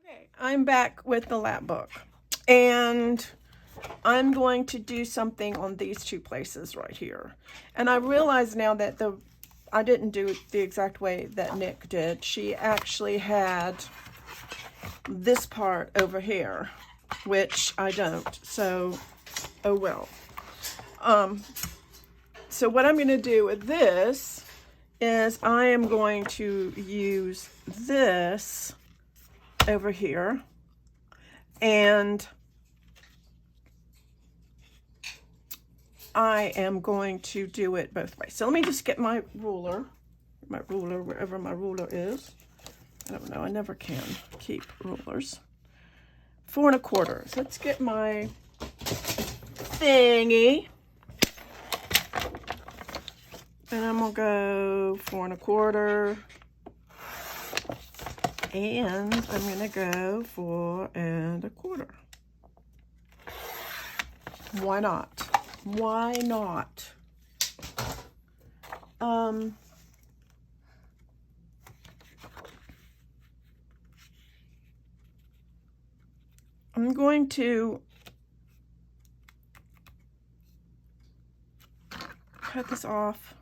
Okay, I'm back with the Lapbook, and I'm going to do something on these two places right here. And I realize now that I didn't do it the exact way that Nick did. She actually had this part over here, which I don't, so oh well. So what I'm going to do with this is I am going to use this over here, and I am going to do it both ways. So let me just get my ruler, wherever my ruler is. I don't know, I never can keep rulers. 4 1/4. So let's get my thingy. And I'm gonna go 4 1/4. And I'm gonna go 4 1/4. Why not? Why not? I'm going to cut this off.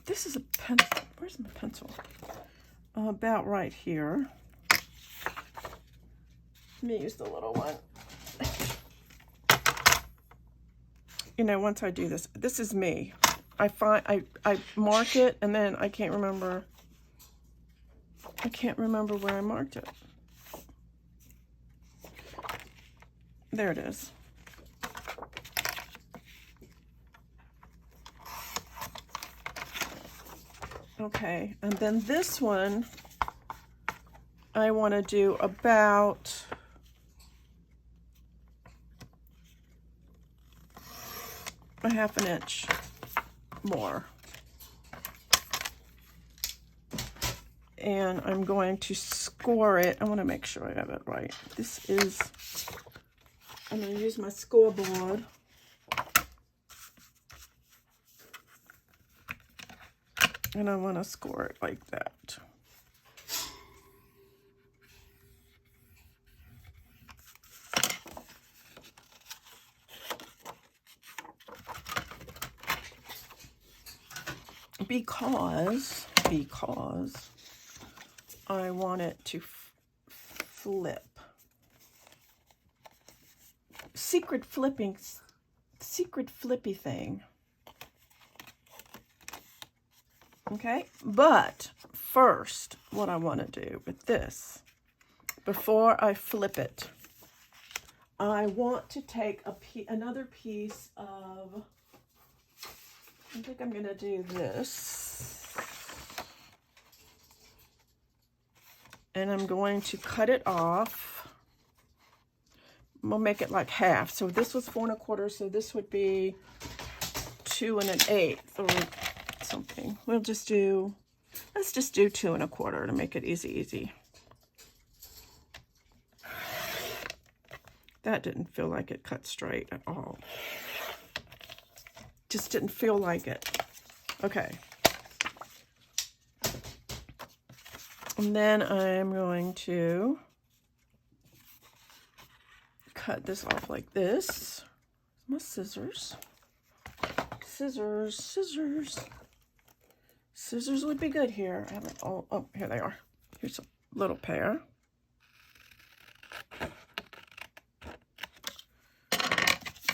This is a pencil. Where's my pencil? About right here. Let me use the little one. You know, once I do this, this is me. I mark it, and then I can't remember where I marked it. There it is. Okay, and then this one, I want to do about a 1/2 inch more. And I'm going to score it. I want to make sure I have it right. This is, I'm going to use my scoreboard. And I want to score it like that. Because I want it to flip. Secret flippy thing. Okay, but first, what I want to do with this, before I flip it, I want to take another piece of, I think I'm going to do this, and I'm going to cut it off. We'll make it like half. So this was 4 1/4, so this would be 2 1/8, or something. Let's just do 2 1/4 to make it easy. That didn't feel like it cut straight at all. Just didn't feel like it. Okay. And then I'm going to cut this off like this. My scissors. Scissors would be good here. I haven't, oh, here they are. Here's a little pair.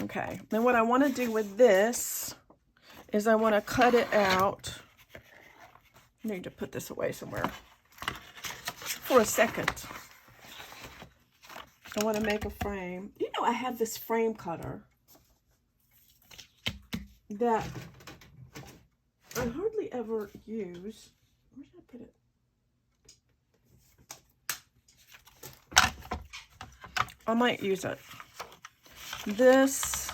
Okay, then what I want to do with this is I want to cut it out. I need to put this away somewhere for a second. I want to make a frame. You know, I have this frame cutter that I hardly ever use. Where did I put it? I might use it. This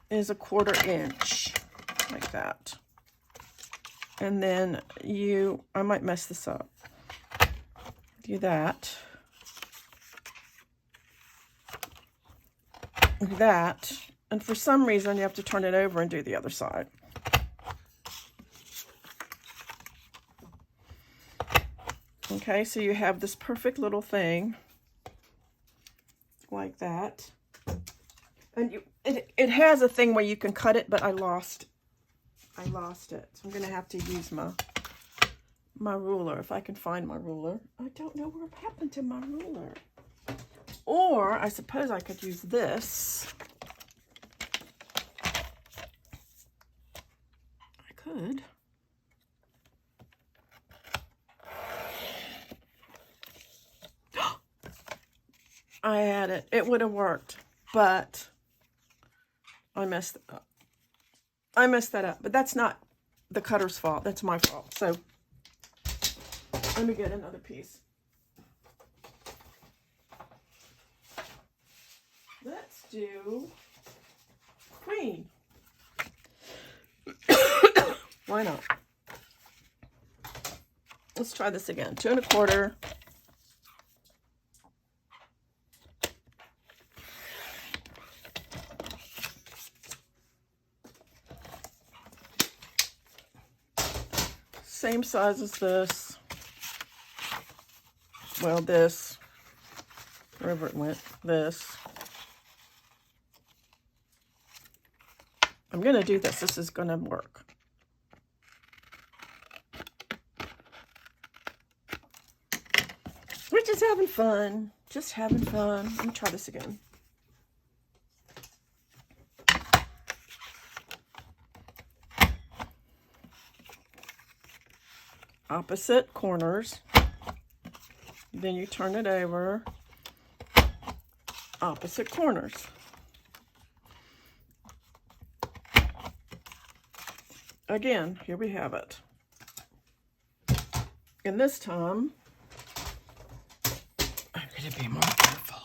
is a 1/4 inch, like that. And then I might mess this up. Do that. That. And for some reason, you have to turn it over and do the other side. Okay, so you have this perfect little thing like that. And it has a thing where you can cut it, but I lost it. So I'm going to have to use my ruler, if I can find my ruler. I don't know what happened to my ruler. Or I suppose I could use this. I could. I had it. It would have worked, but I messed it up. I messed that up, but that's not the cutter's fault. That's my fault. So let me get another piece. Let's do queen. Why not? Let's try this again. 2 1/4. Same size as this. Well, this, wherever it went, this. I'm going to do this. This is going to work. We're just having fun. Just having fun. Let me try this again. Opposite corners. Then you turn it over. Opposite corners. Again, here we have it. And this time, I'm going to be more careful.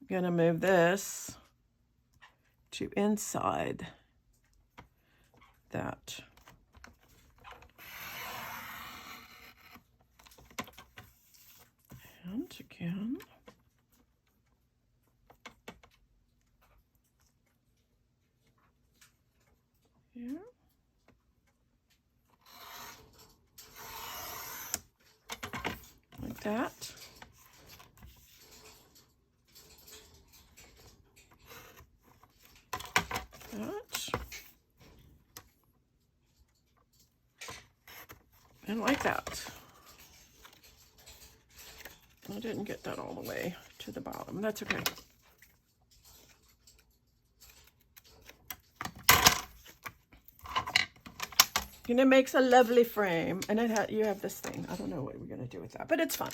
I'm going to move this to inside that. And again. Here. Like that. That. And like that. I didn't get that all the way to the bottom. That's okay. And it makes a lovely frame. And you have this thing. I don't know what we're going to do with that, but it's fun.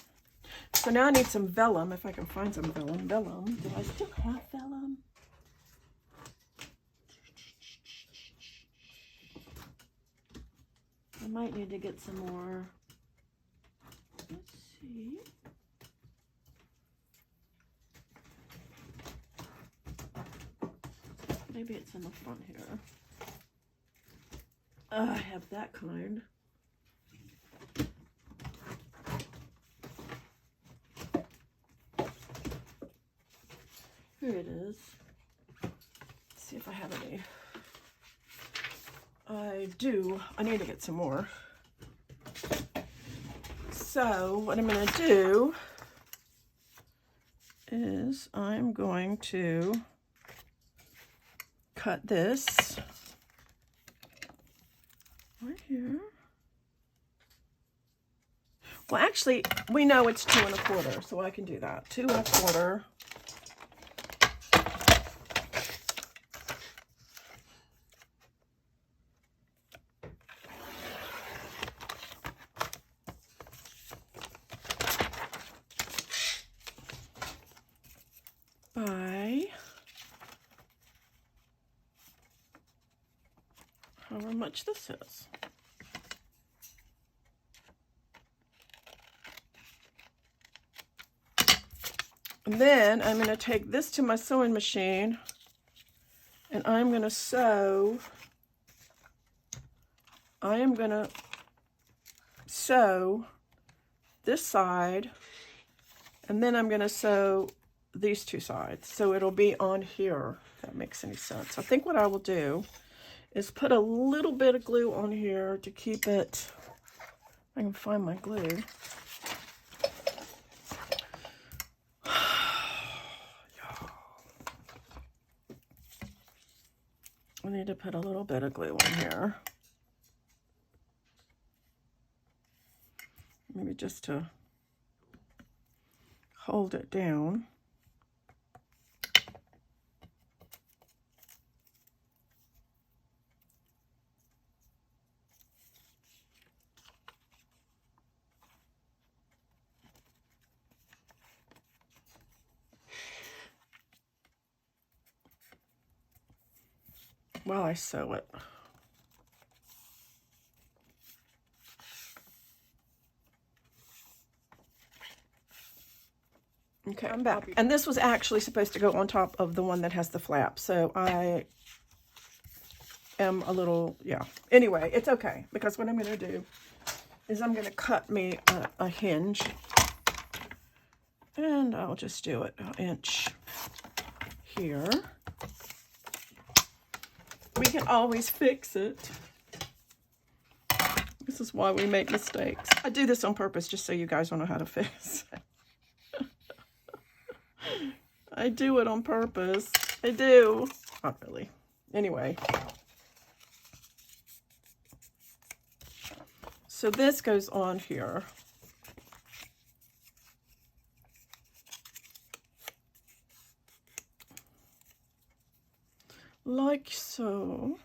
So now I need some vellum, if I can find some vellum. Vellum. Do I still have vellum? I might need to get some more. Let's see. Maybe it's in the front here. I have that kind. Here it is. Let's see if I have any. I do. I need to get some more. So what I'm going to do is I'm going to cut this right here. Well, actually, we know it's 2 1/4, so I can do that. 2 1/4. By however much this is. And then I'm going to take this to my sewing machine and I'm going to sew. I am going to sew this side and then I'm going to sew these 2 sides. So it'll be on here, if that makes any sense. I think what I will do is put a little bit of glue on here to keep it. I can find my glue. I need to put a little bit of glue in here. Maybe just to hold it down. While I sew it. Okay, I'm back. And this was actually supposed to go on top of the one that has the flap. So I am a little, yeah. Anyway, it's okay. Because what I'm going to do is I'm going to cut me a hinge. And I'll just do it an inch here. We can always fix it. This is why we make mistakes. I do this on purpose just so you guys don't know how to fix it. I do it on purpose. I do. Not really. Anyway. So this goes on here. Like so.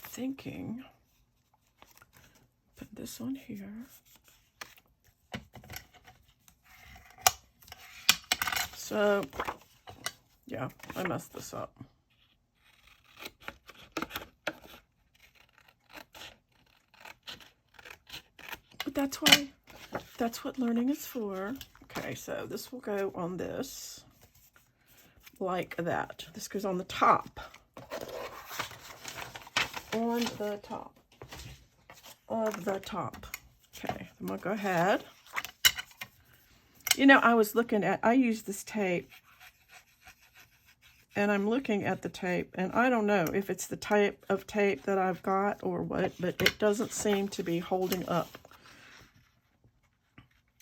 Thinking, put this on here. So, yeah, I messed this up. But that's why, that's what learning is for. Okay, so this will go on this, like that. This goes on the top. On the top of the top. Okay, I'm gonna go ahead. You know, I use this tape, and I'm looking at the tape, and I don't know if it's the type of tape that I've got or what, but it doesn't seem to be holding up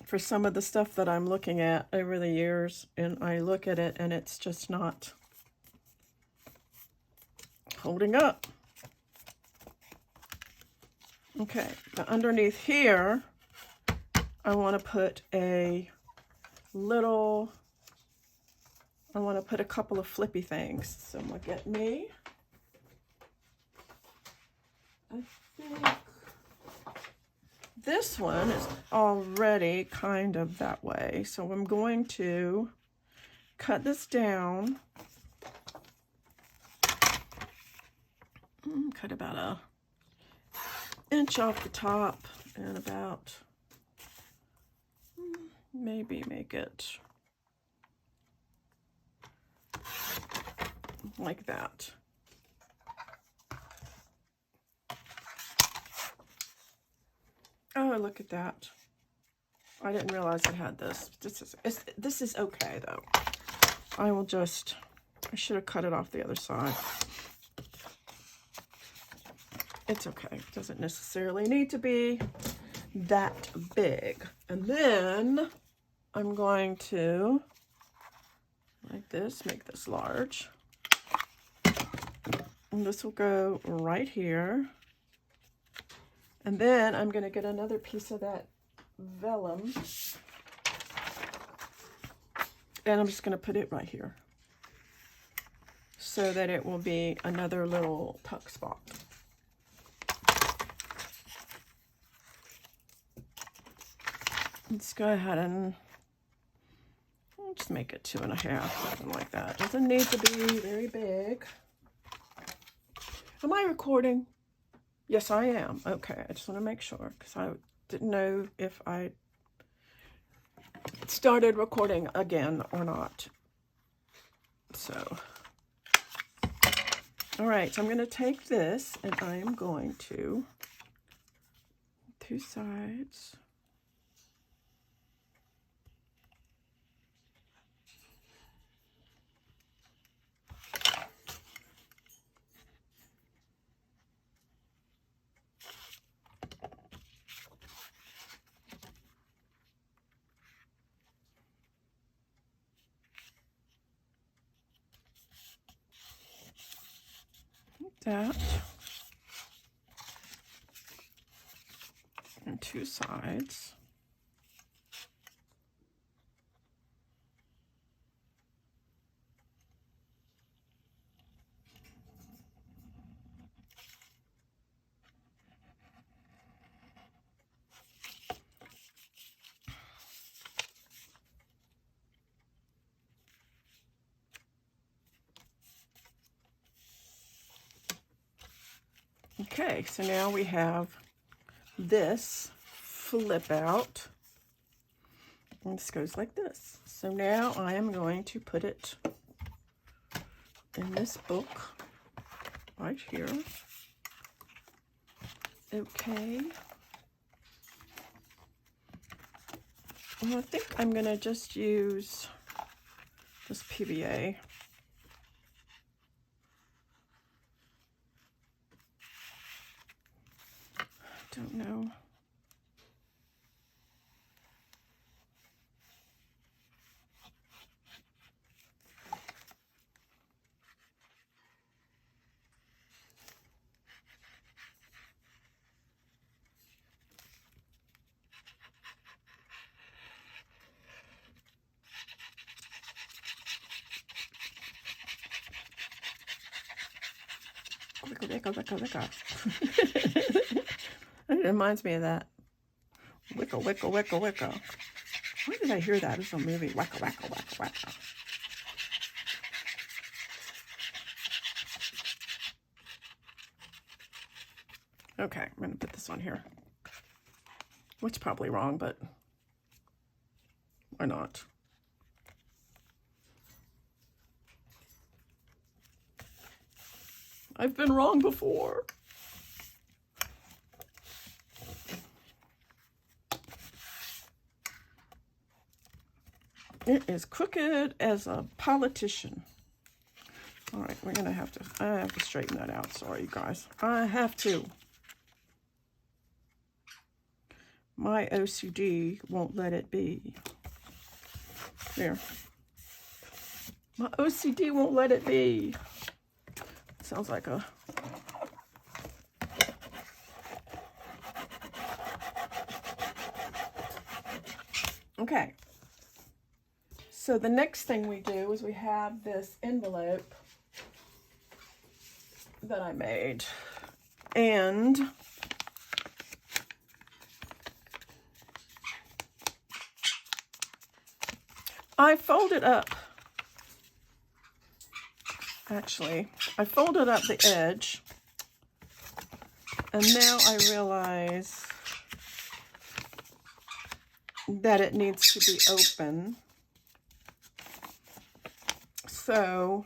for some of the stuff that I'm looking at over the years, and I look at it and it's just not holding up. Okay, now underneath here, I want to put a little, I want to put a couple of flippy things. So I'm going to get me, I think this one is already kind of that way. So I'm going to cut this down, cut about a inch off the top and about, maybe make it like that. Oh, look at that. I didn't realize it had this. This is okay though. I will just, I should have cut it off the other side. It's okay. It doesn't necessarily need to be that big. And then I'm going to, like this, make this large. And this will go right here. And then I'm going to get another piece of that vellum. And I'm just going to put it right here, so that it will be another little tuck spot. Let's go ahead and just make it 2.5, something like that. Doesn't need to be very big. Am I recording? Yes, I am. Okay, I just want to make sure, because I didn't know if I started recording again or not. So, all right, so I'm going to take this and I am going to, two sides. that on two sides. Okay, so now we have this flip out, and this goes like this. So now I am going to put it in this book right here. Okay. Well, I think I'm going to just use this PVA. Don't know. Wicka. It reminds me of that. Wicka. Why did I hear that? It's a movie. Wacka. Okay, I'm going to put this on here. Which is probably wrong, but why not? I've been wrong before. It is crooked as a politician. All right, I have to straighten that out. Sorry, you guys. I have to. My OCD won't let it be. There. My OCD won't let it be. Sounds like a... Okay. So the next thing we do is we have this envelope that I made. And I folded up, actually, I folded up the edge, and now I realize that it needs to be open. So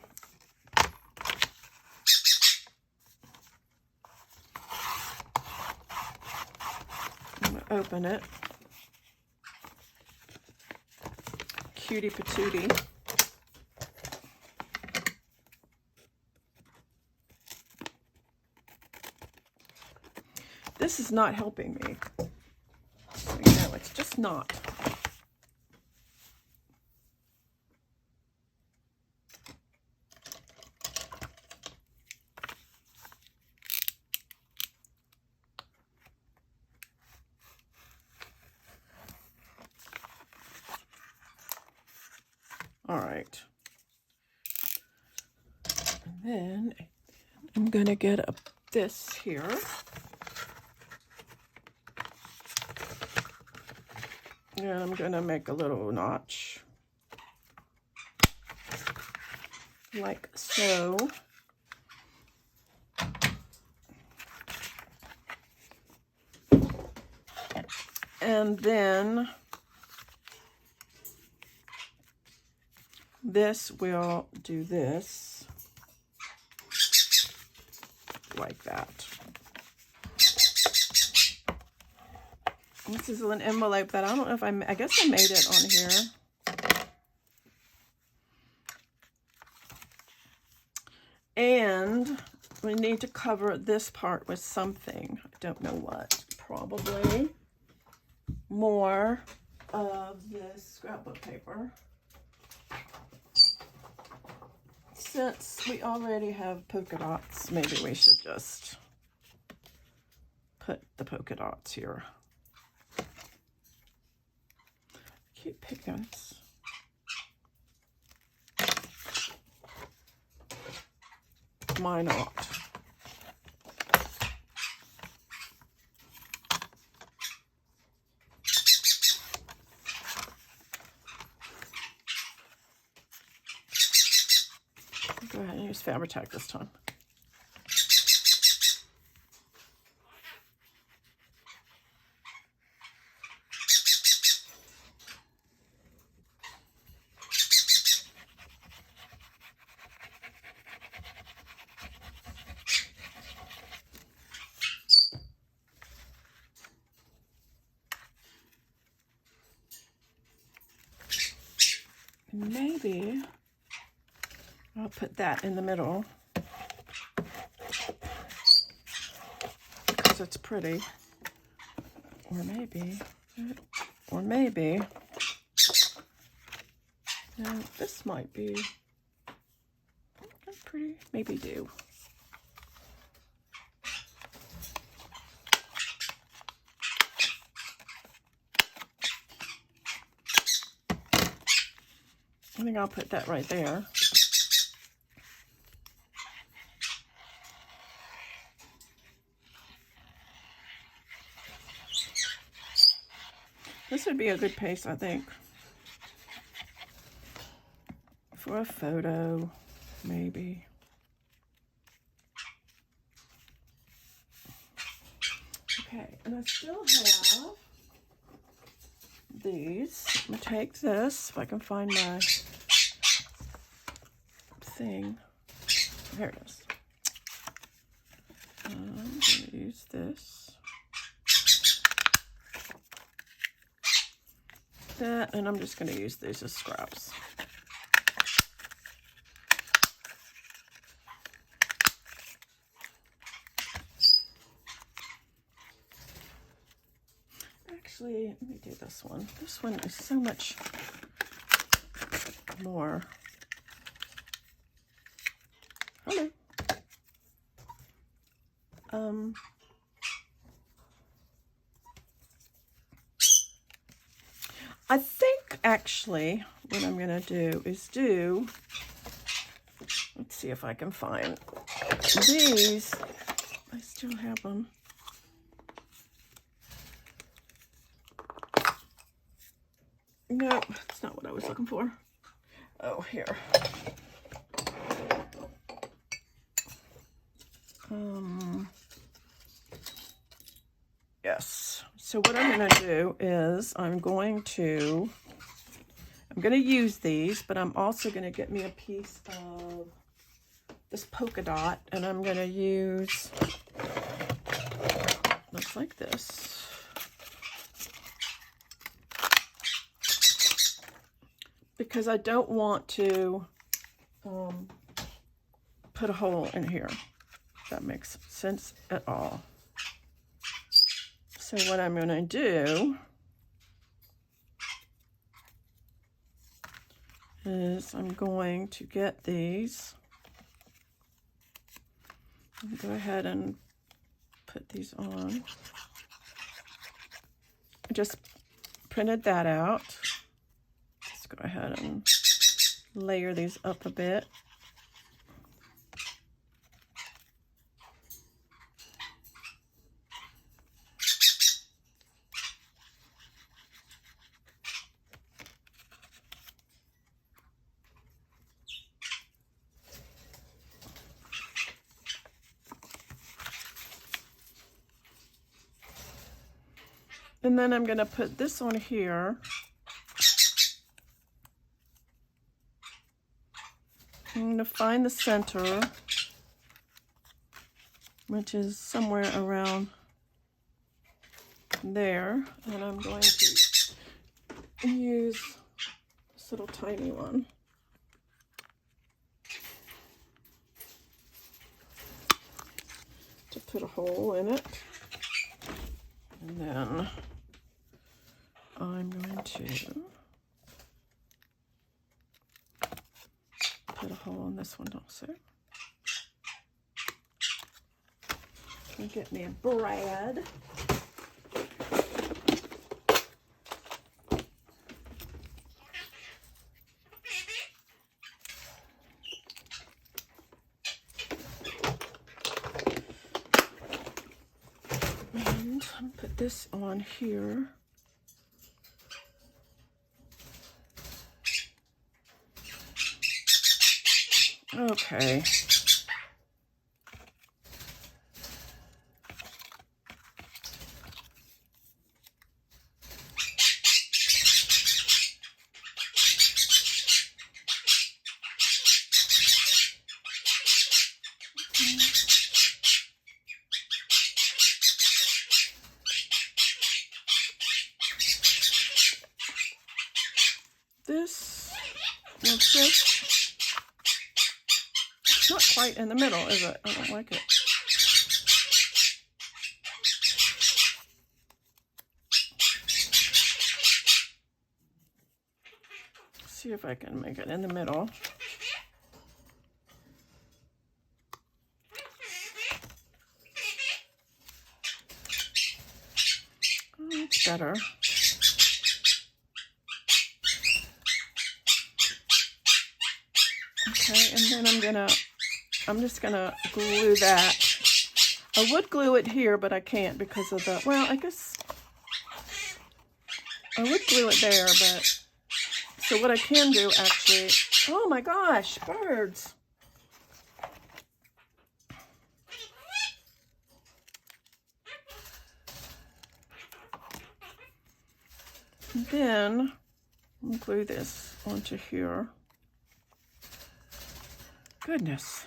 I'm going to open it. Cutie patootie. This is not helping me. No, it's just not. All right. And then I'm going to get this here. And I'm going to make a little notch. Like so. And then this will do this, like that. This is an envelope that I don't know if I guess I made it on here. And we need to cover this part with something. I don't know what. Probably more of this scrapbook paper. So since we already have polka dots, maybe we should just put the polka dots here. Cute pigments. Why not? Go ahead and use Fabri-Tac this time. Maybe I'll put that in the middle because it's pretty. Or maybe, no, this might be pretty, maybe do. I think I'll put that right there. This would be a good piece, I think, for a photo, maybe. Okay, and I still have these. I'm gonna take this, if I can find my thing. There it is. I'm gonna use this. That, and I'm just gonna use these as scraps. Actually, let me do this one. This one is so much more. Hello. I think actually what I'm gonna do is let's see if I can find these. I still have them. No, that's not what I was looking for. Oh, here. Yes. So what I'm going to do is I'm going to use these, but I'm also going to get me a piece of this polka dot, and I'm going to use, looks like this. Because I don't want to put a hole in here, if that makes sense at all. So what I'm going to do is I'm going to get these. Go ahead and put these on. I just printed that out. Let's go ahead and layer these up a bit. And then I'm going to put this on here. I'm going to find the center, which is somewhere around there. And I'm going to use this little tiny one. To put a hole in it. And then I'm going to put a hole in this one also. I'll get me a brad. And I'll put this on here. Okay. This looks good. It's not quite in the middle, is it? I don't like it. See if I can make it in the middle. Oh, it's better. Okay, and then I'm just gonna glue that. I would glue it here, but I can't because of the, well, I guess I would glue it there, but, so what I can do actually, oh my gosh, birds. And then I'll glue this onto here. Goodness.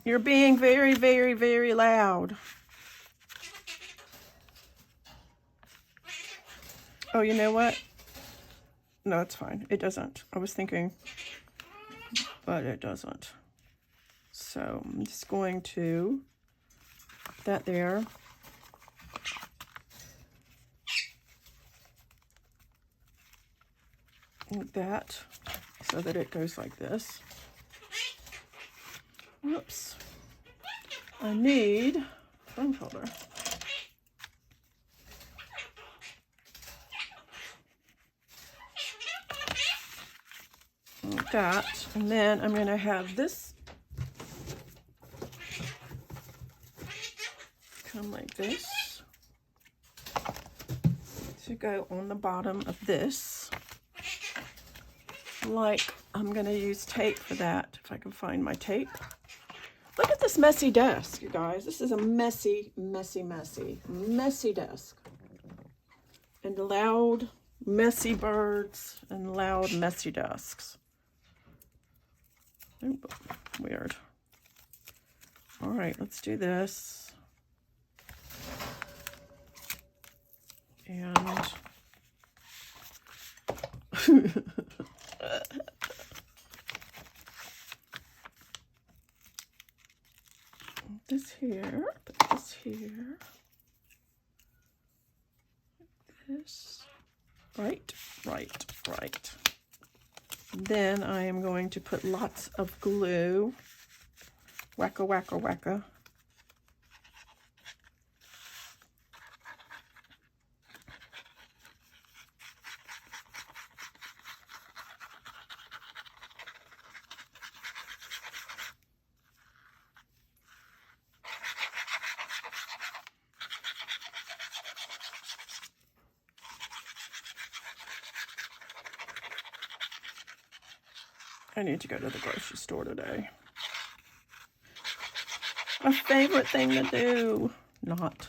You're being very, very, very loud. Oh, you know what? No, it's fine. It doesn't. I was thinking, but it doesn't. So I'm just going to put that there. Like that, so that it goes like this. Whoops. I need a foam folder. Like that. And then I'm going to have this come like this to go on the bottom of this. Like, I'm going to use tape for that, if I can find my tape. Look at this messy desk, you guys. This is a messy, messy, messy, messy desk. And loud, messy birds, and loud, messy desks. Oop, weird. All right, let's do this. And this here, put this here, this, right. Then I am going to put lots of glue, wacka, wacka, wacka. I need to go to the grocery store today. My favorite thing to do. Not.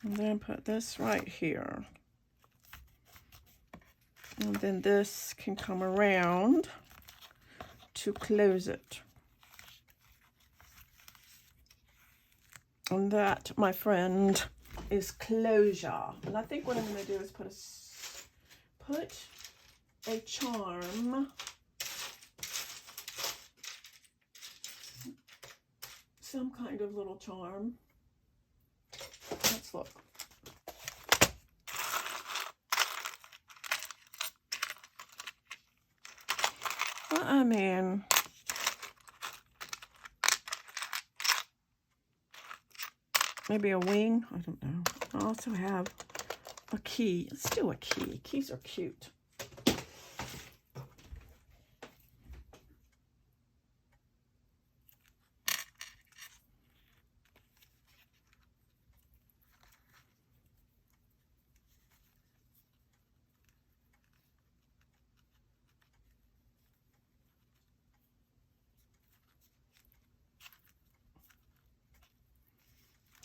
And then put this right here. And then this can come around to close it. And that, my friend, is closure. And I think what I'm going to do is put a charm some kind of little charm. Let's look. Well, I mean, maybe a wing. I don't know. I also have a key. Let's do a key. Keys are cute.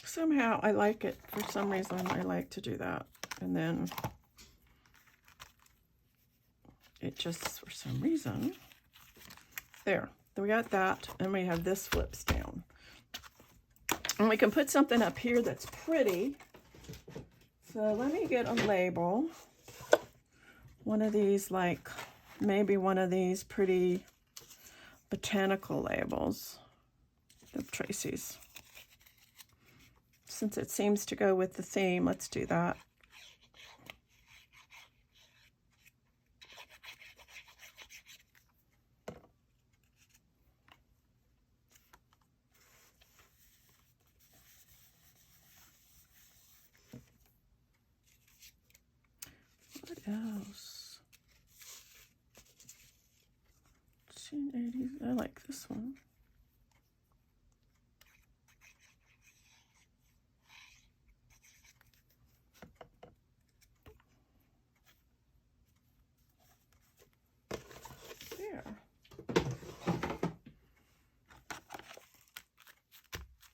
Somehow I like it. For some reason I like to do that. And then it just, for some reason, there. We got that, and we have this flips down. And we can put something up here that's pretty. So let me get a label. One of these, like, maybe one of these pretty botanical labels of Tracy's. Since it seems to go with the theme, let's do that. What else? 1980s. I like this one.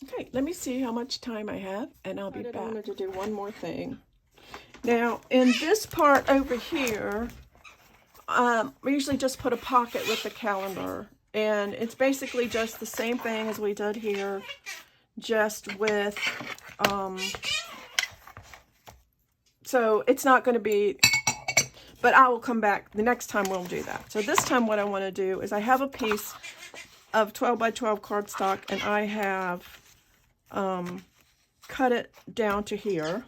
Okay, let me see how much time I have, and I'll be back. I wanted to do one more thing. Now, in this part over here, we usually just put a pocket with the calendar, and it's basically just the same thing as we did here, just with, so it's not going to be, but I will come back the next time we'll do that. So this time what I want to do is I have a piece of 12 by 12 cardstock, and I have cut it down to here.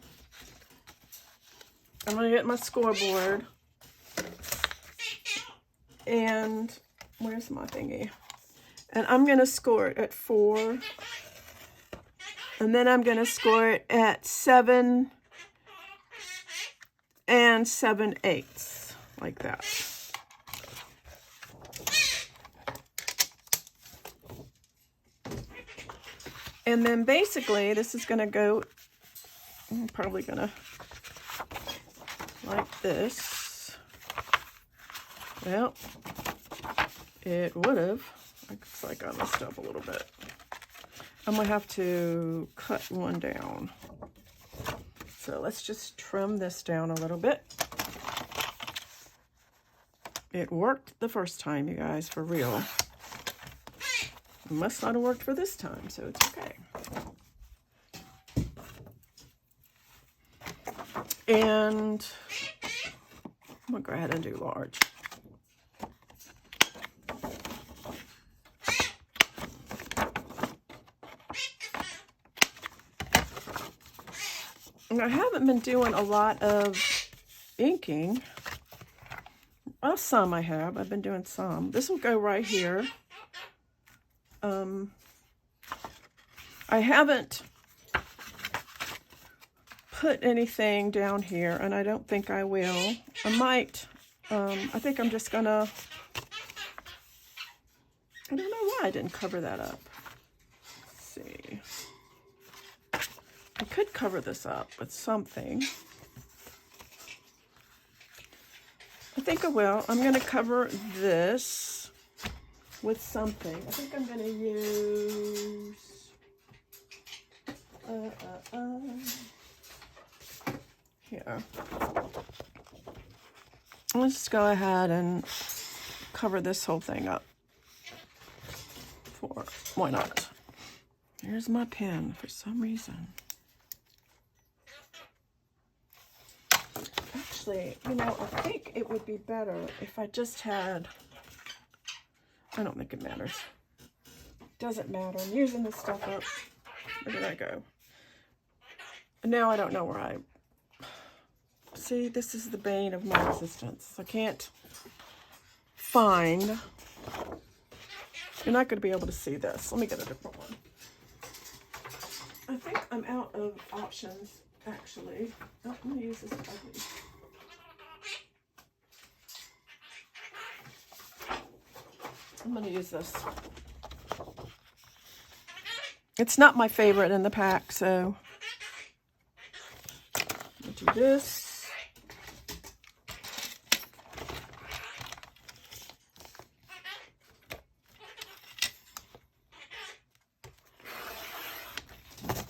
I'm going to get my scoreboard, and where's my thingy? And I'm going to score it at 4, and then I'm going to score it at 7 and 7/8, like that. And then basically this is going to go, I'm probably going to like this. Well, it would have. Looks like I messed up a little bit. I'm going to have to cut one down. So let's just trim this down a little bit. It worked the first time, you guys, for real. It must not have worked for this time, so it's okay. And I'm going to go ahead and do large. And I haven't been doing a lot of inking. Well, some I have. I've been doing some. This will go right here. I haven't put anything down here, and I don't think I will. I might. I think I'm just gonna, I don't know why I didn't cover that up. Let's see. I could cover this up with something. I think I will. I'm going to cover this with something. I think I'm going to use here. Let's just go ahead and cover this whole thing up. Why not? Here's my pen for some reason. Actually, you know, I think it would be better if I just had, I don't think it matters. Doesn't matter. I'm using this stuff up. Where did I go? And now I don't know where I... See, this is the bane of my existence. I can't find... You're not going to be able to see this. Let me get a different one. I think I'm out of options, actually. Oh, I'm going to use this ugly. I'm going to use this. It's not my favorite in the pack, so I'll do this.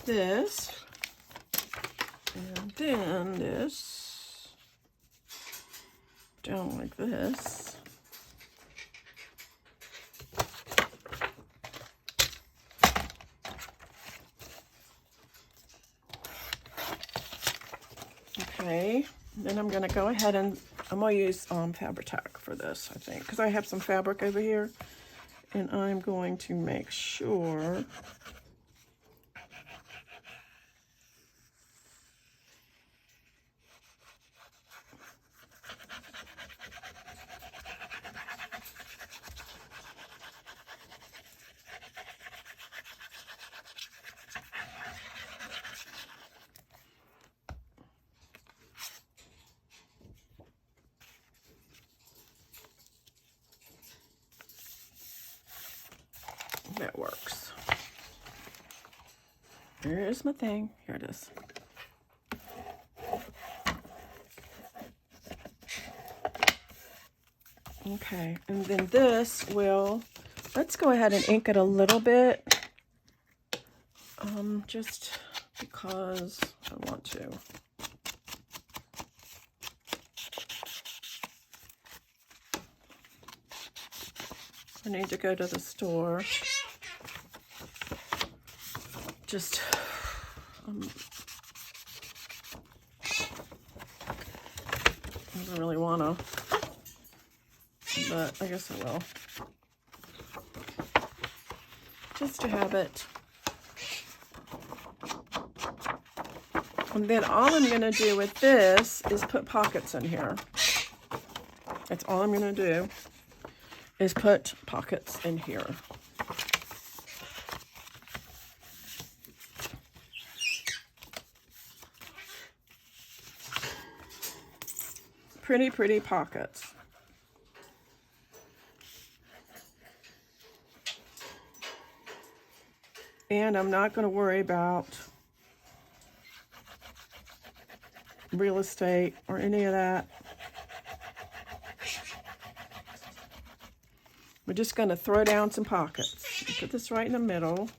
This. And then this. Down like this. Okay, then I'm going to go ahead and I'm going to use Fabri-Tac for this, I think, because I have some fabric over here, and I'm going to make sure that works. Here's my thing. Here it is. Okay, and then this will, let's go ahead and ink it a little bit. Just because I want to. I need to go to the store. Just, I don't really want to, but I guess I will. Just to have it. And then all I'm going to do with this is put pockets in here. That's all I'm going to do, is put pockets in here. Pretty, pretty pockets. And I'm not going to worry about real estate or any of that. We're just going to throw down some pockets. Put this right in the middle.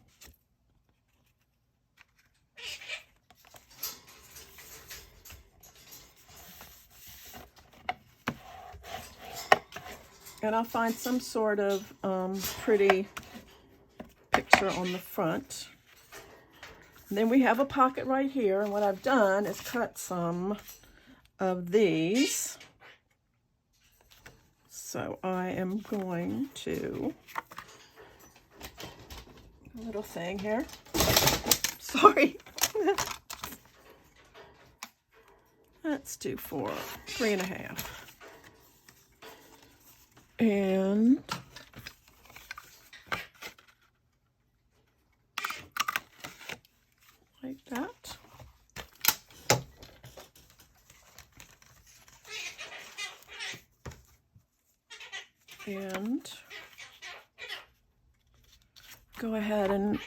And I'll find some sort of pretty picture on the front. And then we have a pocket right here. And what I've done is cut some of these. So I am going to, a little thing here. Sorry. Let's do 3.5. And like that. And go ahead and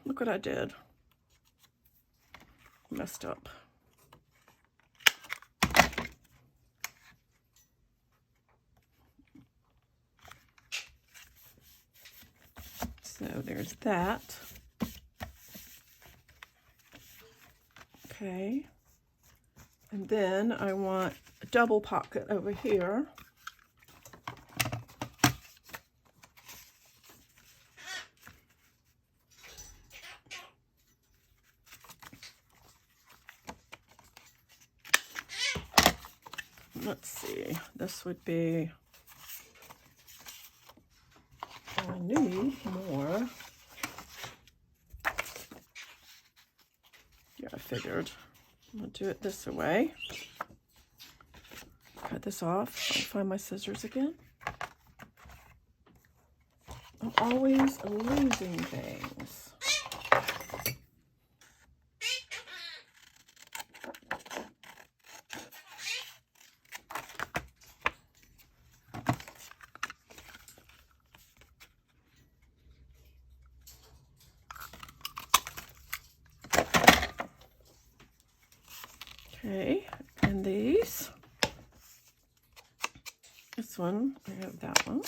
look what I did. Messed up. So there's that. Okay. And then I want a double pocket over here. Let's see, this would be, I need more. Yeah, I figured. I'm gonna do it this way. Cut this off. I'll find my scissors again. I'm always losing things. Okay, and these. This one, I have that one.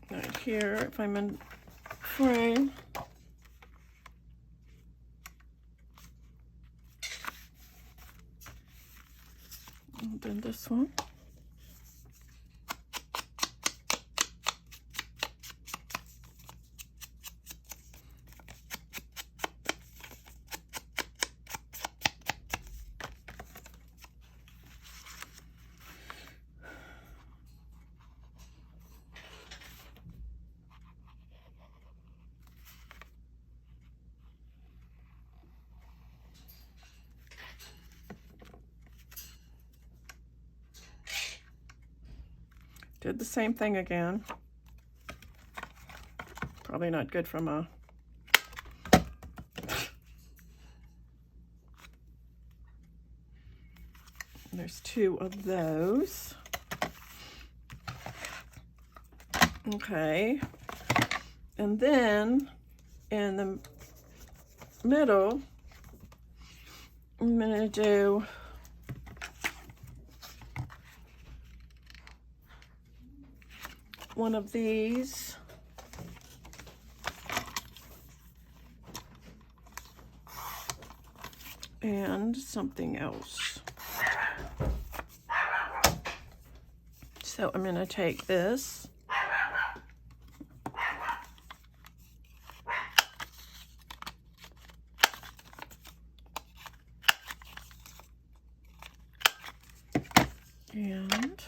Right here, if I'm in frame. And then this one. Did the same thing again. Probably not good from a... There's two of those. Okay. And then in the middle, I'm gonna do one of these. And something else. So I'm going to take this. And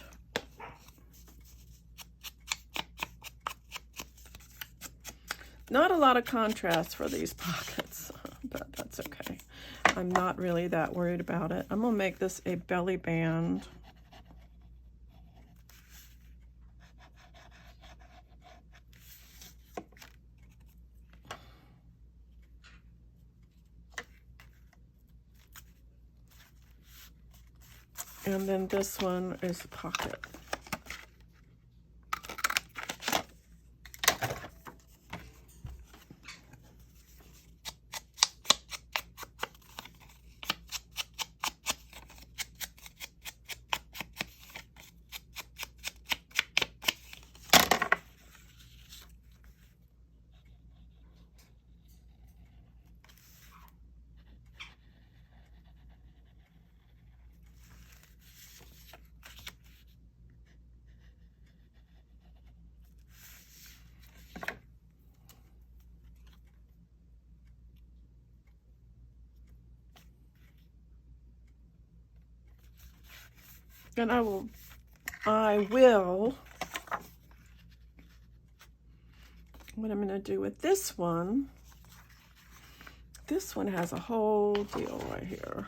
not a lot of contrast for these pockets, but that's okay. I'm not really that worried about it. I'm going to make this a belly band. And then this one is a pocket. And I will, what I'm going to do with this one has a whole deal right here.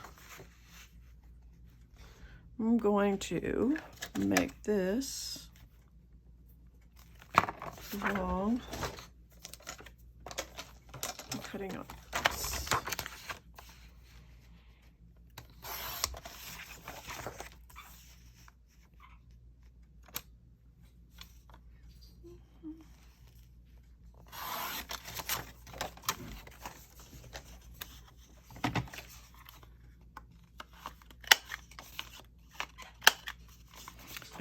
I'm going to make this long. I'm cutting up this.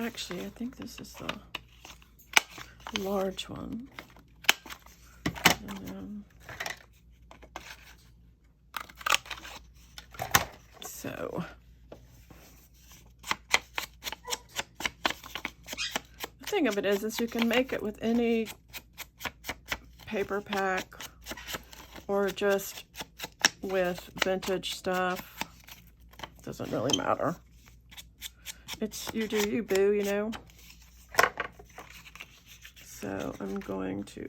Actually, I think this is the large one. And then, so the thing of it is you can make it with any paper pack or just with vintage stuff. Doesn't really matter. It's you do you, boo, you know. So I'm going to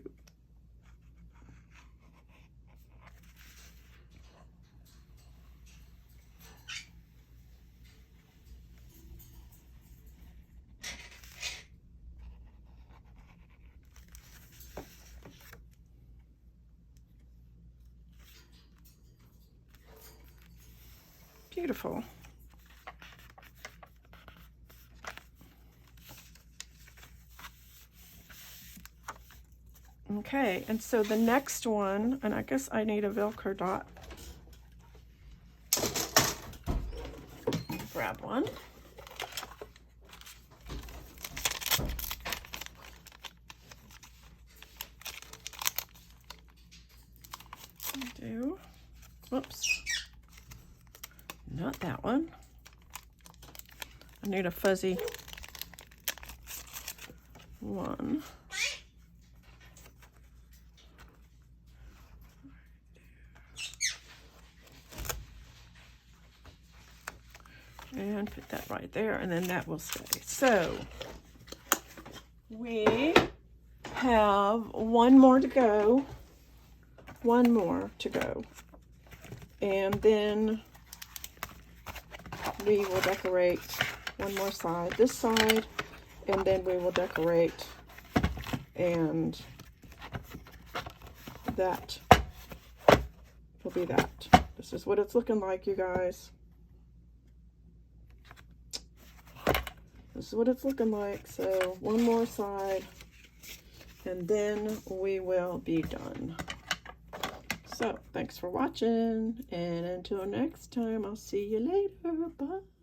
beautiful. Okay, and so the next one, and I guess I need a Velcro dot. Grab one. Do. Whoops. Not that one. I need a fuzzy one. And put that right there, and then that will stay. So we have one more to go. One more to go. And then we will decorate one more side, this side, and then we will decorate, and that will be that. This is what it's looking like, you guys. This is what it's looking like. So one more side, and then we will be done. So thanks for watching, and until next time, I'll see you later. Bye.